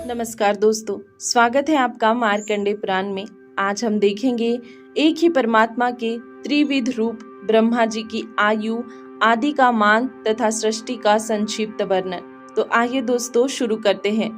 नमस्कार दोस्तों, स्वागत है आपका मार्कंडेय पुराण में। आज हम देखेंगे एक ही परमात्मा के त्रिविध रूप, ब्रह्मा जी की आयु, आदि का मान तथा सृष्टि का संक्षिप्त वर्णन। तो आइए दोस्तों शुरू करते हैं।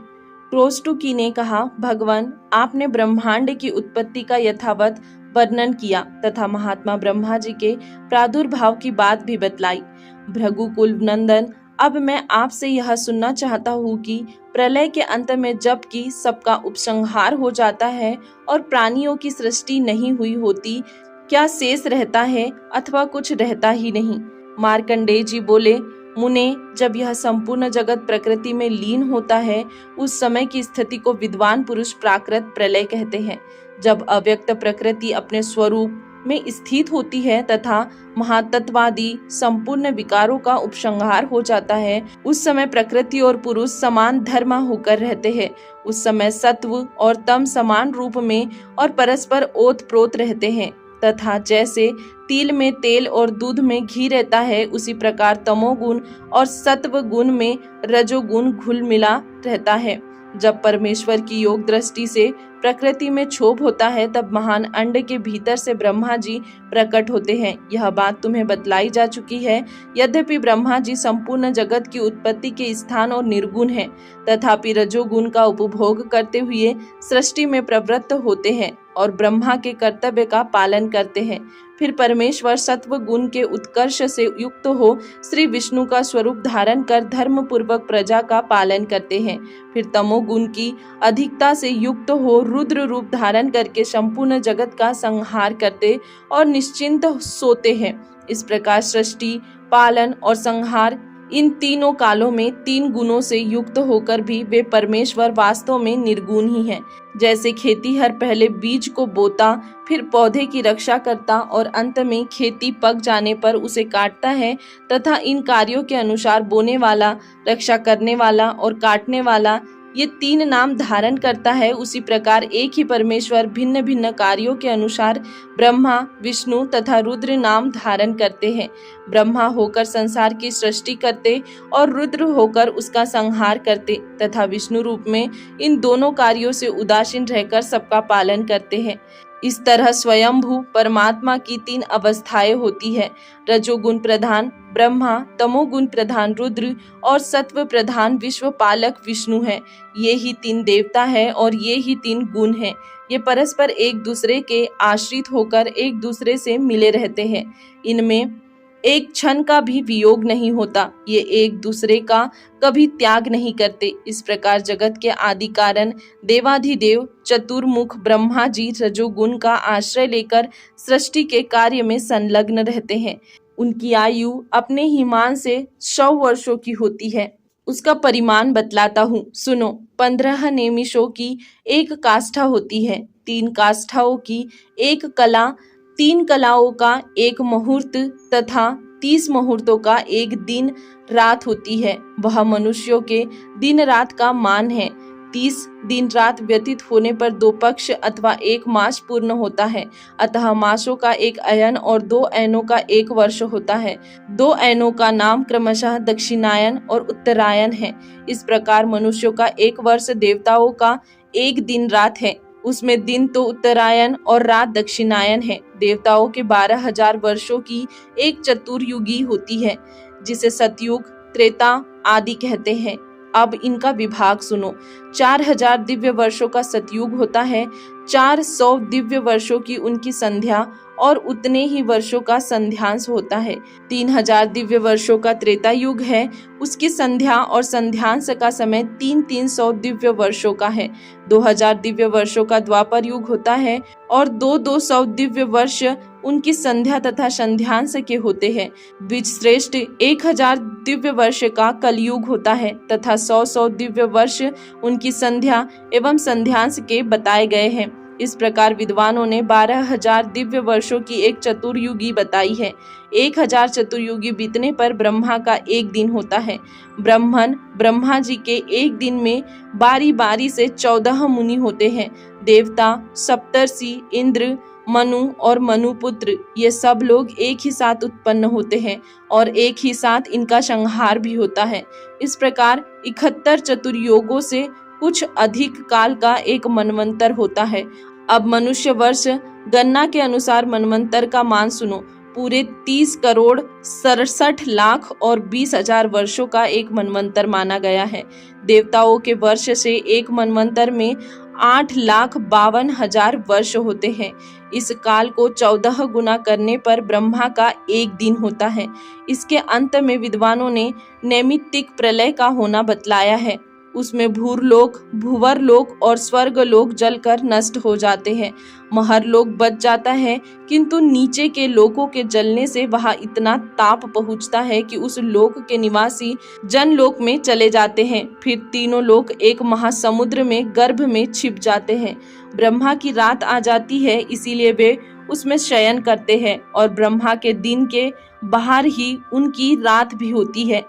क्रोस्टुकी ने कहा, भगवान आपने ब्रह्मांड की उत्पत्ति का यथावत वर्णन किया तथा महात्मा ब्रह्मा जी के प्रादुर्भाव की बात भी बतलाई। भृगुकुल नंदन, अब मैं आपसे यह सुनना चाहता हूँ कि प्रलय के अंत में जबकि सबका उपसंहार हो जाता है और प्राणियों की सृष्टि नहीं हुई होती, क्या शेष रहता है अथवा कुछ रहता ही नहीं। मार्कंडेय जी बोले, मुने, जब यह संपूर्ण जगत प्रकृति में लीन होता है उस समय की स्थिति को विद्वान पुरुष प्राकृत प्रलय कहते हैं। जब अव्यक्त प्रकृति अपने स्वरूप में स्थित होती है तथा महातत्वादी संपूर्ण विकारों का उपसंहार हो जाता है, उस समय प्रकृति और पुरुष समान धर्म होकर रहते हैं। उस समय सत्व और तम समान रूप में और परस्पर ओत प्रोत रहते हैं तथा जैसे तिल में तेल और दूध में घी रहता है, उसी प्रकार तमोगुण और सत्व गुण में रजोगुण घुल मिला रहता है। जब परमेश्वर की योग दृष्टि से प्रकृति में क्षोभ होता है, तब महान अंड के भीतर से ब्रह्मा जी प्रकट होते हैं। यह बात तुम्हें बतलाई जा चुकी है। यद्यपि ब्रह्मा जी संपूर्ण जगत की उत्पत्ति के स्थान और निर्गुण हैं, तथापि रजोगुण का उपभोग करते हुए सृष्टि में प्रवृत्त होते हैं और ब्रह्मा के कर्तव्य का पालन करते हैं। फिर परमेश्वर सत्व गुण के उत्कर्ष से युक्त हो श्री विष्णु का स्वरूप धारण कर धर्म पूर्वक प्रजा का पालन करते हैं। फिर तमोगुण की अधिकता से युक्त हो रुद्र रूप धारण करके संपूर्ण जगत का संहार करते और निश्चिंत सोते हैं। इस प्रकार सृष्टि, पालन और संहार, इन तीनों कालों में तीन गुणों से युक्त होकर भी वे परमेश्वर वास्तव में निर्गुण ही हैं। जैसे खेतीहर पहले बीज को बोता, फिर पौधे की रक्षा करता और अंत में खेती पक जाने पर उसे काटता है तथा इन कार्यों के अनुसार बोने वाला, रक्षा करने वाला और काटने वाला ये तीन नाम धारण करता है, उसी प्रकार एक ही परमेश्वर भिन्न भिन्न कार्यों के अनुसार ब्रह्मा, विष्णु तथा रुद्र नाम धारण करते हैं। ब्रह्मा होकर संसार की सृष्टि करते और रुद्र होकर उसका संहार करते तथा विष्णु रूप में इन दोनों कार्यों से उदासीन रहकर सबका पालन करते हैं। इस तरह स्वयंभू परमात्मा की तीन अवस्थाएं होती है। रजोगुण प्रधान ब्रह्मा, तमोगुण प्रधान रुद्र और सत्व प्रधान विश्व पालक विष्णु है। ये ही तीन देवता है और ये ही तीन गुण हैं। ये परस्पर एक दूसरे के आश्रित होकर एक दूसरे से मिले रहते हैं। इनमें एक क्षण का भी वियोग नहीं होता। ये एक दूसरे का कभी त्याग नहीं करते। इस प्रकार जगत के आदि कारण देवाधिदेव चतुर्मुख ब्रह्मा जी रजोगुण का आश्रय लेकर सृष्टि के कार्य में संलग्न रहते हैं। उनकी आयु अपने ही मान से 100 वर्षों की होती है। उसका परिमाण बतलाता हूँ, सुनो। 15 निमिषों की एक काष्ठा होती है, 3 काष्ठाओं की एक कला, 3 कलाओं का एक मुहूर्त तथा 30 मुहूर्तों का एक दिन रात होती है। वह मनुष्यों के दिन रात का मान है। 30 दिन रात व्यतीत होने पर 2 पक्ष अथवा 1 मास पूर्ण होता है। अतः मासों का एक अयन और 2 अयनों का 1 वर्ष होता है। 2 अयनों का नाम क्रमशः दक्षिणायन और उत्तरायण है। इस प्रकार मनुष्यों का 1 वर्ष देवताओं का 1 दिन रात है। उसमें दिन तो उत्तरायण और रात दक्षिणायन है। देवताओं के 12,000 वर्षों की एक चतुर्युगी होती है, जिसे सतयुग, त्रेता आदि कहते हैं। अब इनका विभाग सुनो। 4,000 दिव्य वर्षों का सतयुग होता है, 400 दिव्य वर्षों की उनकी संध्या और उतने ही वर्षों का संध्यांश होता है। 3,000 दिव्य वर्षों का त्रेता युग है, उसकी संध्या और संध्यांश का समय 300 दिव्य वर्षों का है। 2,000 दिव्य वर्षों का द्वापर युग होता है और 200 दिव्य वर्ष उनकी संध्या तथा संध्यांश के होते हैं। द्विजश्रेष्ठ 1,000 दिव्य वर्ष का कलयुग होता है तथा 100 दिव्य वर्ष उनकी संध्या एवं संध्यांश के बताए गए हैं। इस प्रकार विद्वानों ने 12,000 दिव्य वर्षों की एक चतुर्युगी बताई है। 1,000 चतुर्युगी बीतने पर ब्रह्मा का 1 दिन होता है। ब्रह्मन ब्रह्मा जी के 1 दिन में बारी बारी से 14 मुनि होते हैं। देवता, सप्तर्षि, इंद्र, मनु और मनुपुत्र, ये सब लोग एक ही साथ उत्पन्न होते हैं और एक ही साथ इनका संहार भी होता है। इस प्रकार 71 चतुर्योगों से कुछ अधिक काल का एक मनवंतर होता है। अब मनुष्य वर्ष गणना के अनुसार मनवंतर का मान सुनो। पूरे 30 करोड़ 67 लाख और 20,000 वर्षों का एक मनवंतर माना गया है। देवताओं के वर्ष से एक मनवंतर में 8,52,000 वर्ष होते हैं। इस काल को 14 गुना करने पर ब्रह्मा का एक दिन होता है। इसके अंत में विद्वानों ने नैमित्तिक प्रलय का होना बतलाया है। उसमें भूरलोक, भूवरलोक और स्वर्गलोक जलकर नष्ट हो जाते हैं। महरलोक बच जाता है, किंतु नीचे के लोकों के जलने से वहां इतना ताप पहुंचता है कि उस लोक के निवासी जनलोक में चले जाते हैं। फिर तीनों लोक एक महासमुद्र में गर्भ में छिप जाते हैं। ब्रह्मा की रात आ जाती है, इसीलिए वे उसमें शयन करते हैं और ब्रह्मा के दिन के बाहर ही उनकी रात भी होती है।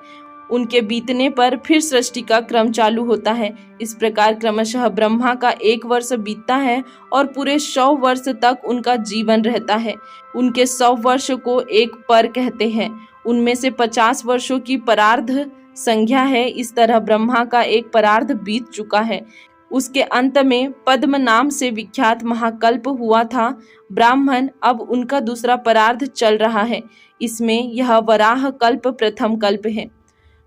उनके बीतने पर फिर सृष्टि का क्रम चालू होता है। इस प्रकार क्रमशः ब्रह्मा का 1 वर्ष बीतता है और पूरे 100 वर्ष तक उनका जीवन रहता है। उनके 100 वर्ष को एक पर कहते हैं। उनमें से 50 वर्षों की परार्ध संख्या है। इस तरह ब्रह्मा का एक परार्ध बीत चुका है। उसके अंत में पद्म नाम से विख्यात महाकल्प हुआ था। ब्राह्मण अब उनका दूसरा परार्ध चल रहा है। इसमें यह वराह कल्प प्रथम कल्प है।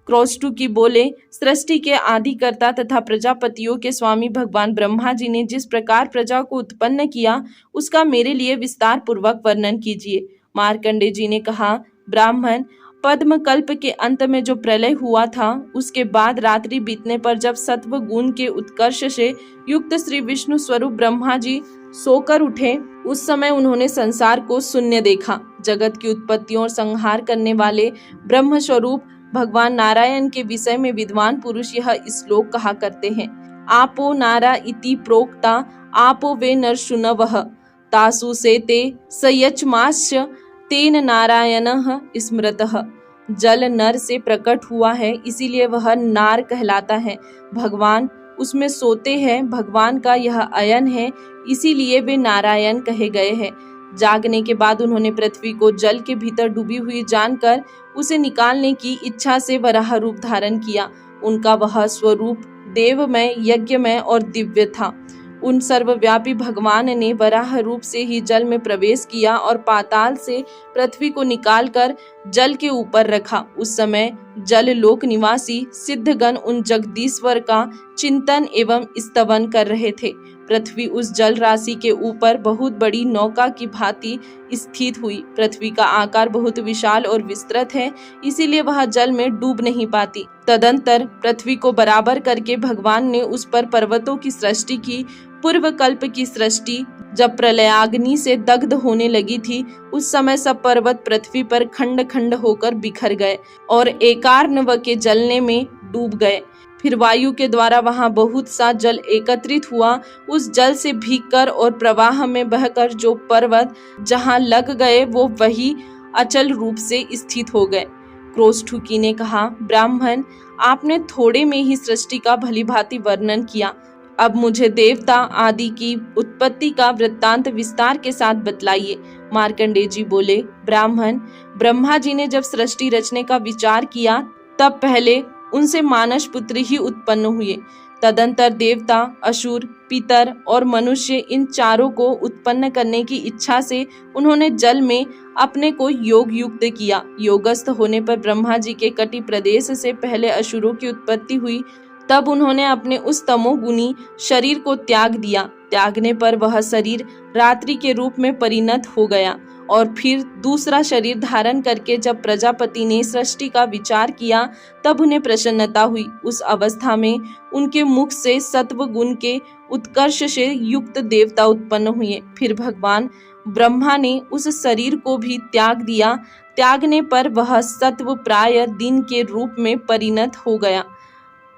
क्रौष्टु की बोले, सृष्टि के आदिकर्ता तथा प्रजापतियों के स्वामी भगवान ब्रह्मा जी ने जिस प्रकार प्रजा को उत्पन्न किया, उसका मेरे लिए विस्तार पूर्वक वर्णन कीजिए। मार्कंडेय जी ने कहा, ब्राह्मण, पद्म कल्प के अंत में जो प्रलय हुआ था, उसके बाद रात्रि बीतने पर जब सत्व गुण के उत्कर्ष से युक्त श्री विष्णु स्वरूप ब्रह्मा जी सोकर उठे, उस समय उन्होंने संसार को शून्य देखा। जगत की उत्पत्ति और संहार करने वाले ब्रह्म स्वरूप भगवान नारायण के विषय में विद्वान पुरुष यह श्लोक कहा करते हैं। आपो नारा इति प्रोक्ता आपो वे नरशुनवः तासु सेते सयचमास्य तेन नारायणः स्मृतः। जल नर से प्रकट हुआ है, इसीलिए वह नार कहलाता है। भगवान उसमें सोते हैं। भगवान का यह अयन है, इसीलिए वे नारायण कहे गए हैं। जागने के बाद उन्होंने पृथ्वी को जल के भीतर डूबी हुई जानकर उसे निकालने की इच्छा से वराह रूप धारण किया। उनका वह स्वरूप देवमय, यज्ञमय और दिव्य था। उन सर्वव्यापी भगवान ने वराह रूप से ही जल में प्रवेश किया और पाताल से पृथ्वी को निकालकर जल के ऊपर रखा। उस समय जल लोक निवासी सिद्धगण उन जगदीश्वर का चिंतन एवं स्तवन कर रहे थे। पृथ्वी उस जल राशि के ऊपर बहुत बड़ी नौका की भांति स्थित हुई। पृथ्वी का आकार बहुत विशाल और विस्तृत है, इसीलिए वह जल में डूब नहीं पाती। तदंतर पृथ्वी को बराबर करके भगवान ने उस पर पर्वतों की सृष्टि की। पूर्व कल्प की सृष्टि जब प्रलयाग्नि से दग्ध होने लगी थी, उस समय सब पर्वत पृथ्वी पर खंड खंड होकर बिखर गए और एकार्णव के जलने में डूब गए। फिर वायु के द्वारा वहां बहुत सा जल एकत्रित हुआ। उस जल से भीगकर और प्रवाह में बहकर जो पर्वत जहां लग गए, वो वही अचल रूप से स्थित हो गए। क्रौष्टुकी ने कहा, ब्राह्मण, आपने थोड़े में ही सृष्टि का भलीभांति वर्णन किया। अब मुझे देवता आदि की उत्पत्ति का वृत्तांत विस्तार के साथ बतलाइए। मार्कंडेय जी बोले, ब्राह्मण, ब्रह्मा जी ने जब सृष्टि रचने का विचार किया, तब पहले उनसे मानस पुत्र ही उत्पन्न हुए। तदंतर देवता, असुर, पितर और मनुष्य, इन चारों को उत्पन्न करने की इच्छा से उन्होंने जल में अपने को योग युक्त किया। योगस्थ होने पर ब्रह्मा जी के कटि प्रदेश से पहले असुरों की उत्पत्ति हुई। तब उन्होंने अपने उस तमोगुनी शरीर को त्याग दिया। त्यागने पर वह शरीर रात्रि के रूप में परिणत हो गया और फिर दूसरा शरीर धारण करके जब प्रजापति ने सृष्टि का विचार किया, तब उन्हें प्रसन्नता हुई। उस अवस्था में उनके मुख से सत्व गुण के उत्कर्ष से युक्त देवता उत्पन्न हुए। फिर भगवान ब्रह्मा ने उस शरीर को भी त्याग दिया। त्यागने पर वह सत्व प्राय दिन के रूप में परिणत हो गया।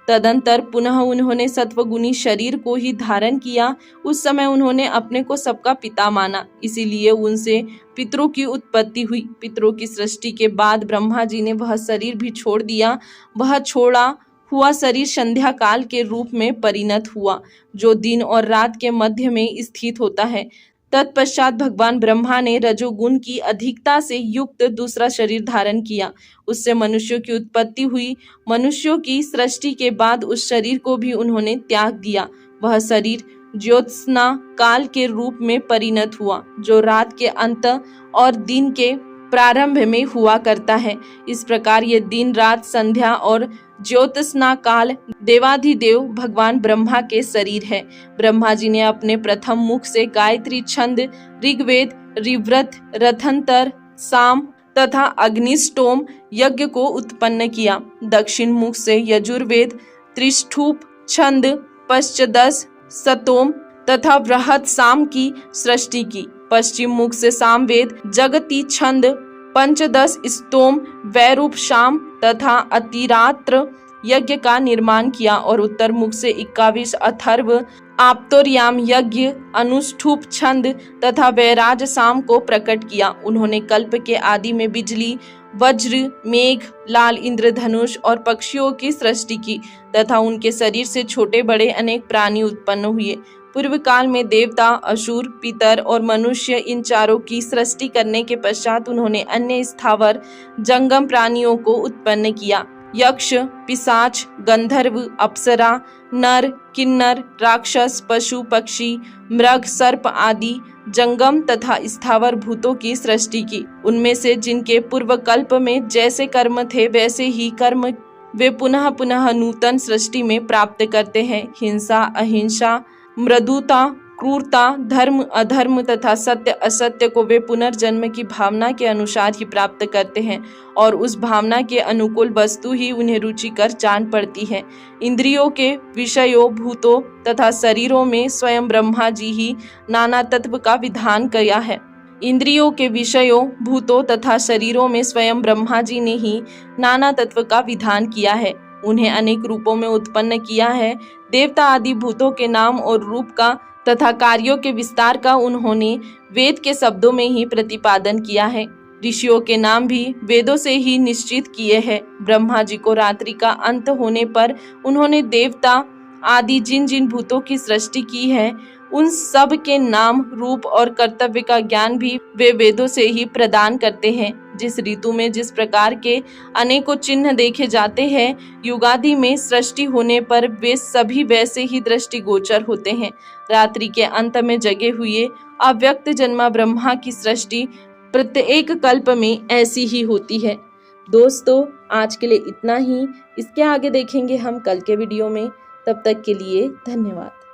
तदंतर पुनः उन्होंने सत्वगुणी शरीर को ही धारण किया। उस समय उन्होंने अपने को सबका पिता माना, इसीलिए उनसे पितरों की उत्पत्ति हुई। पितरों की सृष्टि के बाद ब्रह्मा जी ने वह शरीर भी छोड़ दिया। वह छोड़ा हुआ शरीर संध्या काल के रूप में परिणत हुआ, जो दिन और रात के मध्य में स्थित होता है। तत्पश्चात भगवान ब्रह्मा ने रजोगुण की अधिकता से युक्त दूसरा शरीर धारण किया। उससे मनुष्यों की उत्पत्ति हुई। मनुष्यों की सृष्टि के बाद उस शरीर को भी उन्होंने त्याग दिया। वह शरीर ज्योत्सना काल के रूप में परिणत हुआ, जो रात के अंत और दिन के प्रारंभ में हुआ करता है। इस प्रकार ये दिन, रात, संध्या और ज्योत्सना काल देवाधिदेव भगवान ब्रह्मा के शरीर है। ब्रह्मा जी ने अपने प्रथम मुख से गायत्री छंद, ऋग्वेद, ऋव्रत, रथंतर, साम तथा अग्निष्टोम यज्ञ को उत्पन्न किया। दक्षिण मुख से यजुर्वेद, त्रिष्ठूप छंद, पंचदश सतोम तथा बृहत साम की सृष्टि की। पश्चिम मुख से सामवेद, जगती छंद, पंचदश स्तोम, वैरूप शाम तथा अतिरात्र यज्ञ का निर्माण किया और उत्तर मुख से 21 अथर्व, आप्तोर्याम यज्ञ, अनुष्ठूप छंद तथा वैराज साम को प्रकट किया। उन्होंने कल्प के आदि में बिजली, वज्र, मेघ, लाल इंद्रधनुष और पक्षियों की सृष्टि की तथा उनके शरीर से छोटे बड़े अनेक प्राणी उत्पन्न हुए। पूर्व काल में देवता, असुर, पितर और मनुष्य, इन चारों की सृष्टि करने के पश्चात उन्होंने अन्य स्थावर जंगम प्राणियों को उत्पन्न किया। यक्ष, पिशाच, गंधर्व, अप्सरा, नर, किन्नर, राक्षस, पशु, पक्षी, मृग, सर्प आदि जंगम तथा स्थावर भूतों की सृष्टि की। उनमें से जिनके पूर्व कल्प में जैसे कर्म थे वैसे ही कर्म वे पुनः पुनः नूतन सृष्टि में प्राप्त करते हैं। हिंसा, अहिंसा, मृदुता, क्रूरता, धर्म, अधर्म तथा सत्य, असत्य को वे पुनर्जन्म की भावना के अनुसार ही प्राप्त करते हैं और उस भावना के अनुकूल वस्तु ही उन्हें रुचिकर जान पड़ती है। इंद्रियों के विषयों, भूतों तथा शरीरों में स्वयं ब्रह्मा जी ही नाना तत्व का विधान किया है। इंद्रियों के विषयों, भूतों तथा शरीरों में स्वयं ब्रह्मा जी ने ही नाना तत्व का विधान किया है। उन्हें अनेक रूपों में उत्पन्न किया है। देवता आदि भूतों के नाम और रूप का तथा कार्यों के विस्तार का उन्होंने वेद के शब्दों में ही प्रतिपादन किया है। ऋषियों के नाम भी वेदों से ही निश्चित किए हैं। ब्रह्मा जी को रात्रि का अंत होने पर उन्होंने देवता आदि जिन जिन भूतों की सृष्टि की है उन सब के नाम, रूप और कर्तव्य का ज्ञान भी वे वेदों से ही प्रदान करते हैं। जिस ऋतु में जिस प्रकार के अनेकों चिन्ह देखे जाते हैं, युगादि में सृष्टि होने पर वे सभी वैसे ही दृष्टिगोचर होते हैं। रात्रि के अंत में जगे हुए अव्यक्त जन्मा ब्रह्मा की सृष्टि प्रत्येक कल्प में ऐसी ही होती है। दोस्तों, आज के लिए इतना ही। इसके आगे देखेंगे हम कल के वीडियो में। तब तक के लिए धन्यवाद।